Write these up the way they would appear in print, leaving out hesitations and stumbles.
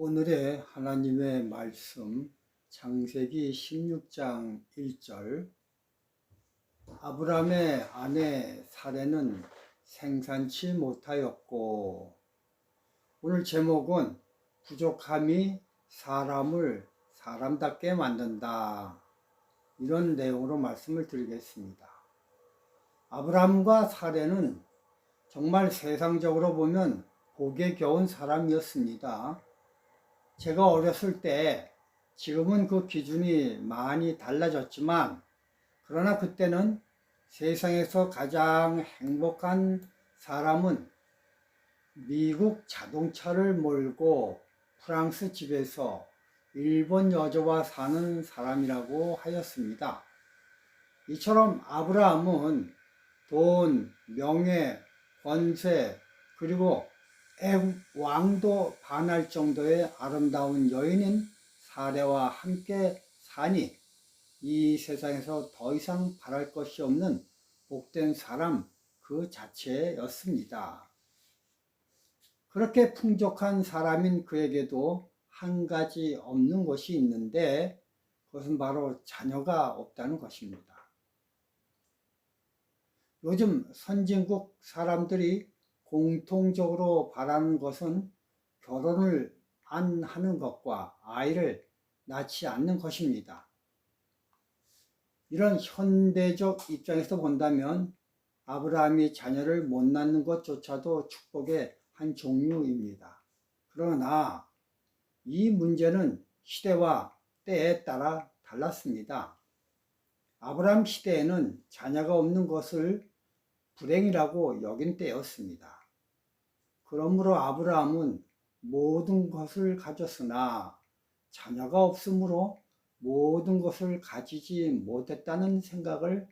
오늘의 하나님의 말씀 창세기 16장 1절. 아브람의 아내 사레는 생산치 못하였고, 오늘 제목은 부족함이 사람을 사람답게 만든다, 이런 내용으로 말씀을 드리겠습니다. 아브람과 사레는 정말 세상적으로 보면 복에 겨운 사람이었습니다. 제가 어렸을 때, 지금은 그 기준이 많이 달라졌지만, 그러나 그때는 세상에서 가장 행복한 사람은 미국 자동차를 몰고 프랑스 집에서 일본 여자와 사는 사람이라고 하였습니다. 이처럼 아브라함은 돈, 명예, 권세, 그리고 애국 왕도 반할 정도의 아름다운 여인인 사레와 함께 사니 이 세상에서 더 이상 바랄 것이 없는 복된 사람 그 자체였습니다. 그렇게 풍족한 사람인 그에게도 한 가지 없는 것이 있는데, 그것은 바로 자녀가 없다는 것입니다. 요즘 선진국 사람들이 공통적으로 바라는 것은 결혼을 안 하는 것과 아이를 낳지 않는 것입니다. 이런 현대적 입장에서 본다면 아브라함이 자녀를 못 낳는 것조차도 축복의 한 종류입니다. 그러나 이 문제는 시대와 때에 따라 달랐습니다. 아브라함 시대에는 자녀가 없는 것을 불행이라고 여긴 때였습니다. 그러므로 아브라함은 모든 것을 가졌으나 자녀가 없으므로 모든 것을 가지지 못했다는 생각을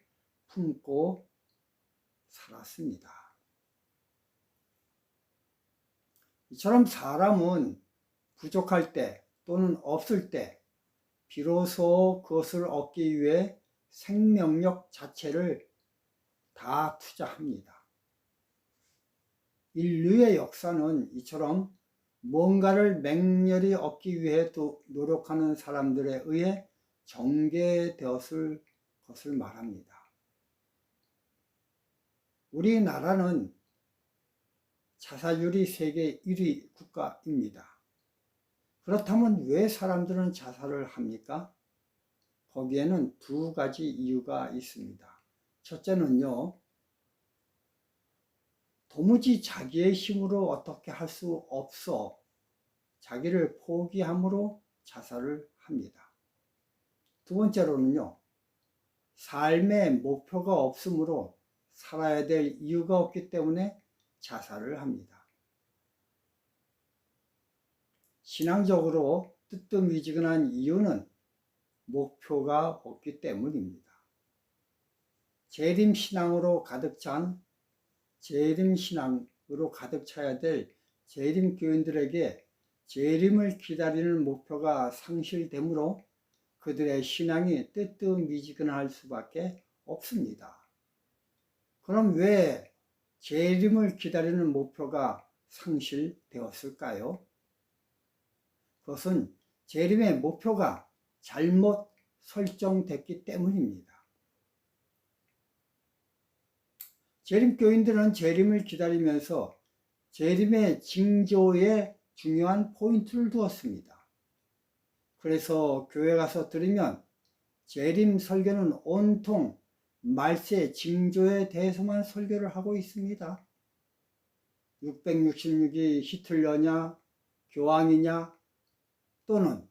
품고 살았습니다. 이처럼 사람은 부족할 때 또는 없을 때 비로소 그것을 얻기 위해 생명력 자체를 다 투자합니다. 인류의 역사는 이처럼 뭔가를 맹렬히 얻기 위해 노력하는 사람들에 의해 전개되었을 것을 말합니다. 우리나라는 자살률이 세계 1위 국가입니다. 그렇다면 왜 사람들은 자살을 합니까? 거기에는 두 가지 이유가 있습니다. 첫째는요, 도무지 자기의 힘으로 어떻게 할 수 없어 자기를 포기함으로 자살을 합니다. 두 번째로는요, 삶의 목표가 없으므로 살아야 될 이유가 없기 때문에 자살을 합니다. 신앙적으로 뜨뜻미지근한 이유는 목표가 없기 때문입니다. 재림신앙으로 가득 차야 될 재림교인들에게 재림을 기다리는 목표가 상실되므로 그들의 신앙이 뜨뜻미지근할 수밖에 없습니다. 그럼 왜 재림을 기다리는 목표가 상실되었을까요? 그것은 재림의 목표가 잘못 설정됐기 때문입니다. 재림교인들은 재림을 기다리면서 재림의 징조에 중요한 포인트를 두었습니다. 그래서 교회 가서 들으면 재림 설교는 온통 말세 징조에 대해서만 설교를 하고 있습니다. 666이 히틀러냐, 교황이냐, 또는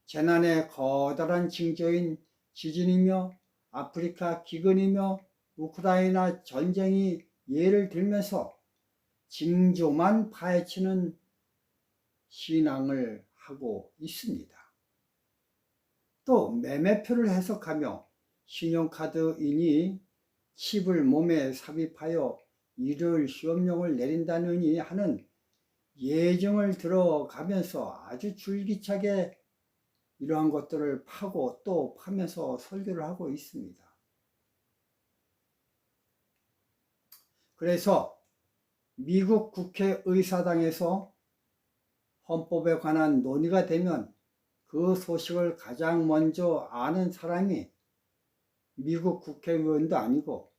재난의 커다란 징조인 지진이며 아프리카 기근이며 우크라이나 전쟁이 예를 들면서 징조만 파헤치는 신앙을 하고 있습니다. 또 매매표를 해석하며 신용카드인이 칩을 몸에 삽입하여 일요일 시험령을 내린다느니 하는 예정을 들어가면서 아주 줄기차게 이러한 것들을 파고 또 파면서 설교를 하고 있습니다. 그래서 미국 국회의사당에서 헌법에 관한 논의가 되면 그 소식을 가장 먼저 아는 사람이 미국 국회의원도 아니고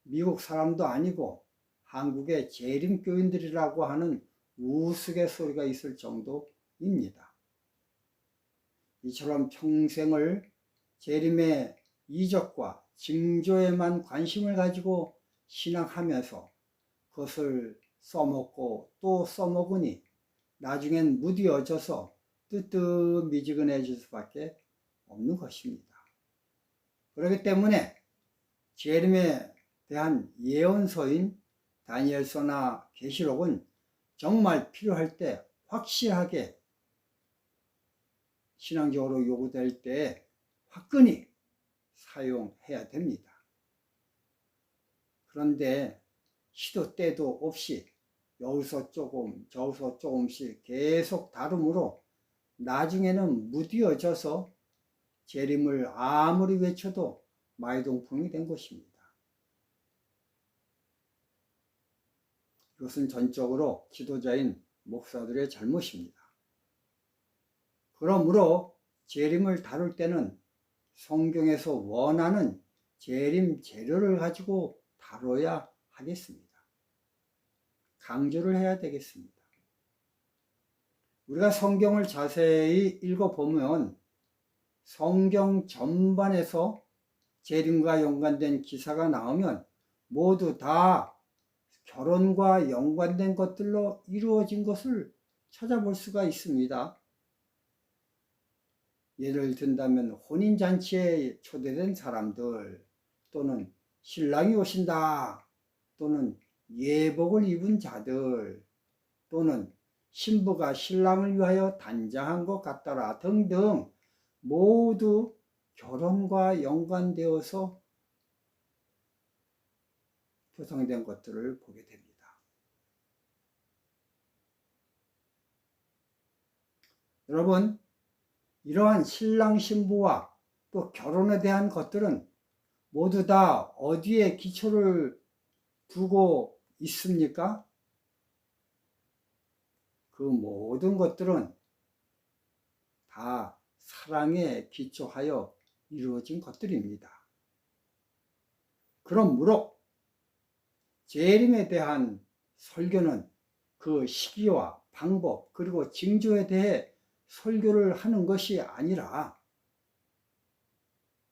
미국 사람도 아니고 한국의 재림교인들이라고 하는 우스갯소리가 있을 정도입니다. 이처럼 평생을 재림의 이적과 징조에만 관심을 가지고 신앙하면서 그것을 써먹고 또 써먹으니 나중엔 무뎌져서 뜨뜻미지근해질 수밖에 없는 것입니다. 그렇기 때문에 재림에 대한 예언서인 다니엘서나 계시록은 정말 필요할 때 확실하게 신앙적으로 요구될 때 화끈히 사용해야 됩니다. 그런데 시도 때도 없이 여기서 조금 저기서 조금씩 계속 다름으로 나중에는 무뎌져서 재림을 아무리 외쳐도 마이동풍이 된 것입니다. 이것은 전적으로 지도자인 목사들의 잘못입니다. 그러므로 재림을 다룰 때는 성경에서 원하는 재림 재료를 가지고 다뤄야 하겠습니다. 강조를 해야 되겠습니다. 우리가 성경을 자세히 읽어보면 성경 전반에서 재림과 연관된 기사가 나오면 모두 다 결혼과 연관된 것들로 이루어진 것을 찾아볼 수가 있습니다. 예를 든다면 혼인잔치에 초대된 사람들, 또는 신랑이 오신다, 또는 예복을 입은 자들, 또는 신부가 신랑을 위하여 단장한 것 같더라 등등 모두 결혼과 연관되어서 구성된 것들을 보게 됩니다. 여러분, 이러한 신랑 신부와 또 결혼에 대한 것들은 모두 다 어디에 기초를 두고 있습니까? 그 모든 것들은 다 사랑에 기초하여 이루어진 것들입니다. 그러므로 재림에 대한 설교는 그 시기와 방법 그리고 징조에 대해 설교를 하는 것이 아니라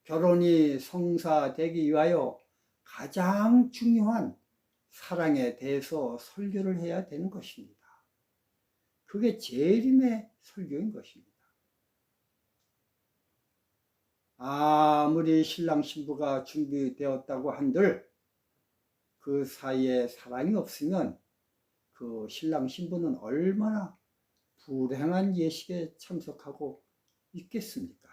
결혼이 성사되기 위하여 가장 중요한 사랑에 대해서 설교를 해야 되는 것입니다. 그게 재림의 설교인 것입니다. 아무리 신랑 신부가 준비되었다고 한들 그 사이에 사랑이 없으면 그 신랑 신부는 얼마나 불행한 예식에 참석하고 있겠습니까?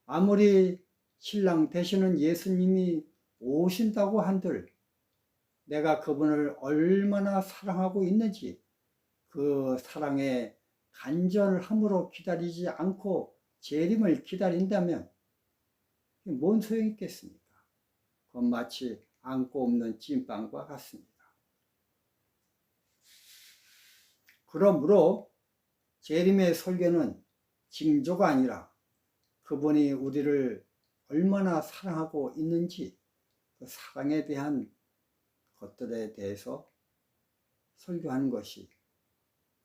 아무리 신랑 되시는 예수님이 오신다고 한들 내가 그분을 얼마나 사랑하고 있는지 그 사랑에 간절함으로 기다리지 않고 재림을 기다린다면 뭔 소용이 있겠습니까? 그건 마치 안고 없는 찐빵과 같습니다. 그러므로 재림의 설교는 징조가 아니라 그분이 우리를 얼마나 사랑하고 있는지 그 사랑에 대한 것들에 대해서 설교하는 것이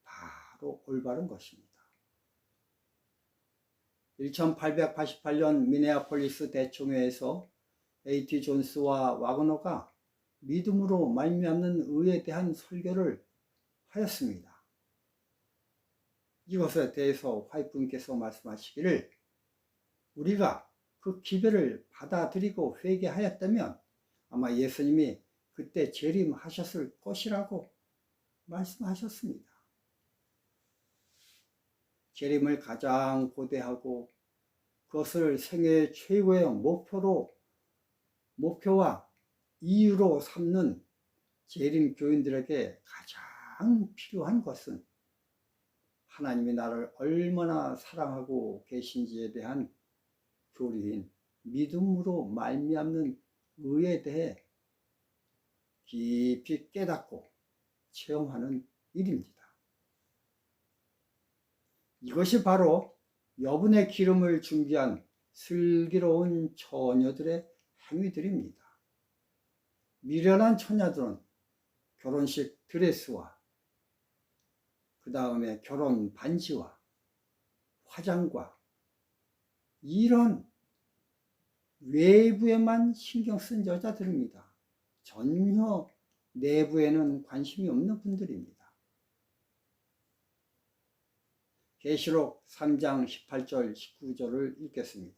바로 올바른 것입니다. 1888년 미네아폴리스 대총회에서 A.T. 존스와 와그너가 믿음으로 말미암는 의에 대한 설교를 하였습니다. 이것에 대해서 화이트분께서 말씀하시기를 우리가 그 기별을 받아들이고 회개하였다면 아마 예수님이 그때 재림하셨을 것이라고 말씀하셨습니다. 재림을 가장 고대하고 그것을 생애 최고의 목표와 이유로 삼는 재림 교인들에게 가장 필요한 것은 하나님이 나를 얼마나 사랑하고 계신지에 대한 교리인 믿음으로 말미암는 의에 대해 깊이 깨닫고 체험하는 일입니다. 이것이 바로 여분의 기름을 준비한 슬기로운 처녀들의 행위들입니다. 미련한 처녀들은 결혼식 드레스와 그 다음에 결혼 반지와 화장과 이런 외부에만 신경 쓴 여자들입니다. 전혀 내부에는 관심이 없는 분들입니다. 계시록 3장 18절 19절을 읽겠습니다.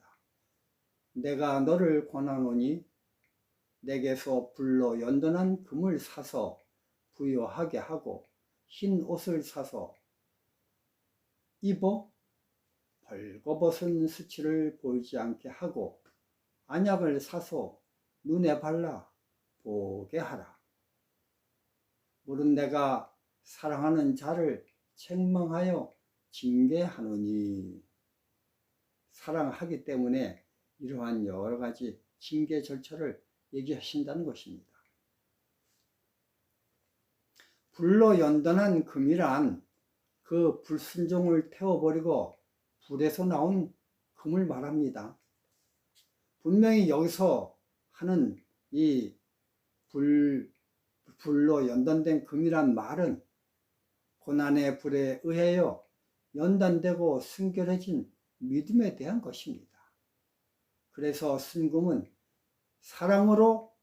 내가 너를 권하노니 내게서 불로 연단한 금을 사서 부요하게 하고 흰 옷을 사서 입어 벌거벗은 수치를 보이지 않게 하고 안약을 사서 눈에 발라 보게 하라. 물은 내가 사랑하는 자를 책망하여 징계하노니. 사랑하기 때문에 이러한 여러 가지 징계 절차를 얘기하신다는 것입니다. 불로 연단한 금이란 그 불순종을 태워버리고 불에서 나온 금을 말합니다. 분명히 여기서 하는 이 불로 연단된 금이란 말은 고난의 불에 의하여 연단되고 순결해진 믿음에 대한 것입니다. 그래서 순금은 사랑으로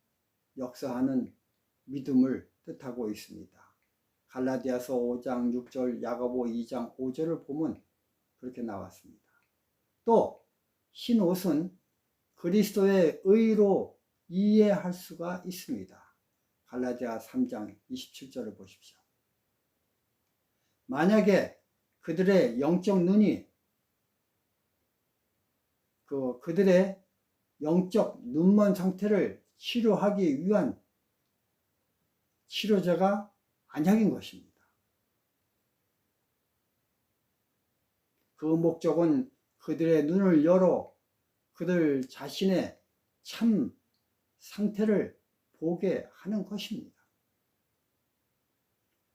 역사하는 믿음을 뜻하고 있습니다. 갈라디아서 5장 6절, 야고보 2장 5절을 보면 그렇게 나왔습니다. 또 흰 옷은 그리스도의 의로 이해할 수가 있습니다. 갈라디아 3장 27절을 보십시오. 만약에 그들의 영적 눈이 그들의 영적 눈먼 상태를 치료하기 위한 치료제가 안약인 것입니다. 그 목적은 그들의 눈을 열어 그들 자신의 참 상태를 보게 하는 것입니다.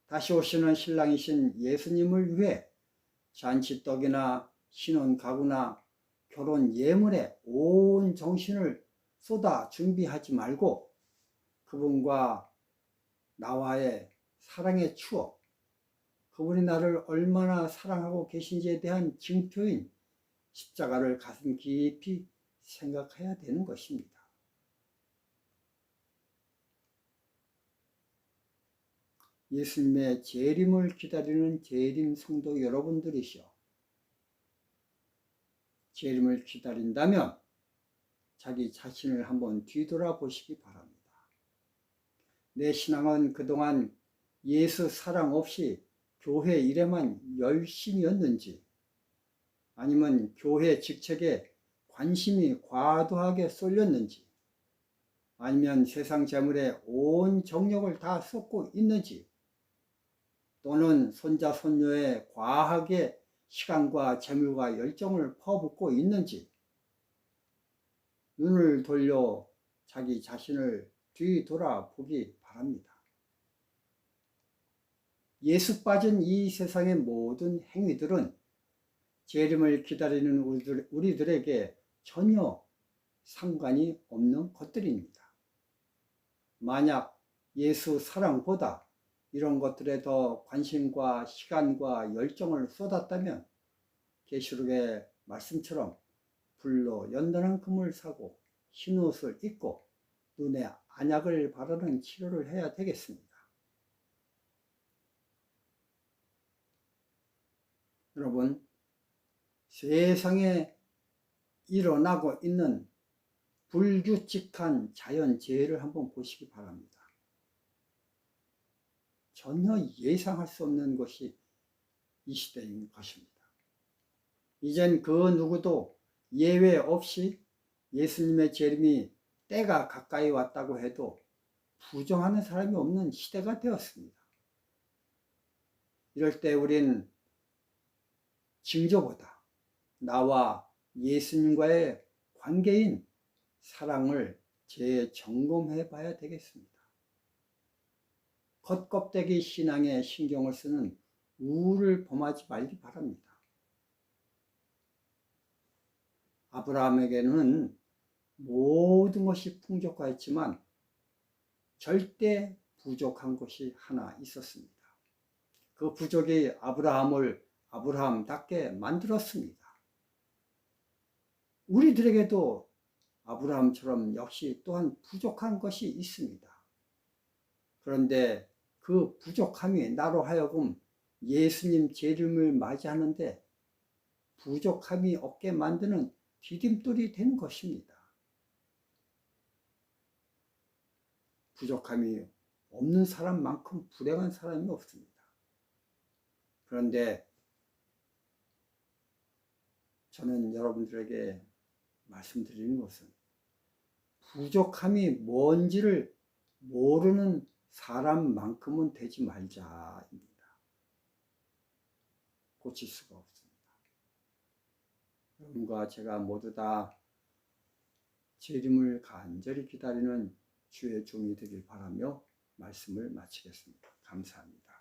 다시 오시는 신랑이신 예수님을 위해 잔치떡이나 신혼 가구나 결혼 예물에 온 정신을 쏟아 준비하지 말고 그분과 나와의 사랑의 추억, 그분이 나를 얼마나 사랑하고 계신지에 대한 징표인 십자가를 가슴 깊이 생각해야 되는 것입니다. 예수님의 재림을 기다리는 재림 성도 여러분들이시여, 재림을 기다린다면 자기 자신을 한번 뒤돌아보시기 바랍니다. 내 신앙은 그동안 예수 사랑 없이 교회 일에만 열심이었는지, 아니면 교회 직책에 관심이 과도하게 쏠렸는지, 아니면 세상 재물에 온 정력을 다 쏟고 있는지, 또는 손자 손녀에 과하게 시간과 재물과 열정을 퍼붓고 있는지 눈을 돌려 자기 자신을 뒤돌아보기 바랍니다. 예수 빠진 이 세상의 모든 행위들은 재림을 기다리는 우리들에게 전혀 상관이 없는 것들입니다. 만약 예수 사랑보다 이런 것들에 더 관심과 시간과 열정을 쏟았다면 계시록의 말씀처럼 불로 연단한 금을 사고 흰옷을 입고 눈에 안약을 바르는 치료를 해야 되겠습니다. 여러분, 세상에 일어나고 있는 불규칙한 자연재해를 한번 보시기 바랍니다. 전혀 예상할 수 없는 것이 이 시대인 것입니다. 이젠 그 누구도 예외 없이 예수님의 재림이 때가 가까이 왔다고 해도 부정하는 사람이 없는 시대가 되었습니다. 이럴 때 우린 징조보다 나와 예수님과의 관계인 사랑을 재점검해 봐야 되겠습니다. 겉껍데기 신앙에 신경을 쓰는 우를 범하지 말기 바랍니다. 아브라함에게는 모든 것이 풍족하였지만 절대 부족한 것이 하나 있었습니다. 그 부족이 아브라함을 아브라함답게 만들었습니다. 우리들에게도 아브라함처럼 역시 또한 부족한 것이 있습니다. 그런데 그 부족함이 나로 하여금 예수님 재림을 맞이하는데 부족함이 없게 만드는 디딤돌이 되는 것입니다. 부족함이 없는 사람만큼 불행한 사람이 없습니다. 그런데 저는 여러분들에게 말씀드리는 것은 부족함이 뭔지를 모르는 사람만큼은 되지 말자입니다. 고칠 수가 없습니다. 여러분과 제가 모두 다 재림을 간절히 기다리는 주의 종이 되길 바라며 말씀을 마치겠습니다. 감사합니다.